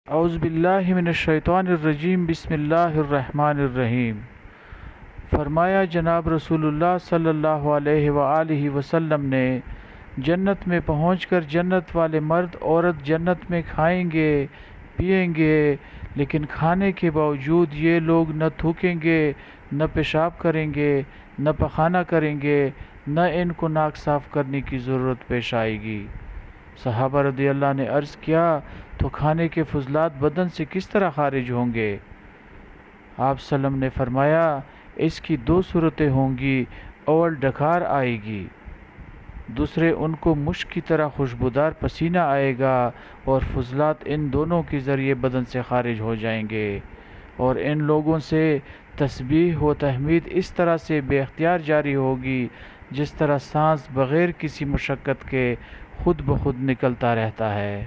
اعوذ باللہ من الشیطان الرجیم بسم اللہ الرحمن الرحیم۔ فرمایا جناب رسول اللہ صلی اللہ علیہ وآلہ وسلم نے، جنت میں پہنچ کر جنت والے مرد عورت جنت میں کھائیں گے پئیں گے، لیکن کھانے کے باوجود یہ لوگ نہ تھوکیں گے، نہ پیشاب کریں گے، نہ پخانہ کریں گے، نہ ان کو ناک صاف کرنے کی ضرورت پیش آئے گی۔ صحابہ رضی اللہ نے عرض کیا، تو کھانے کے فضلات بدن سے کس طرح خارج ہوں گے؟ آپ وسلم نے فرمایا، اس کی دو صورتیں ہوں گی، اول ڈکار آئے گی، دوسرے ان کو مشک کی طرح خوشبودار پسینہ آئے گا، اور فضلات ان دونوں کے ذریعے بدن سے خارج ہو جائیں گے، اور ان لوگوں سے تسبیح و تحمید اس طرح سے بے اختیار جاری ہوگی جس طرح سانس بغیر کسی مشقت کے خود بخود نکلتا رہتا ہے۔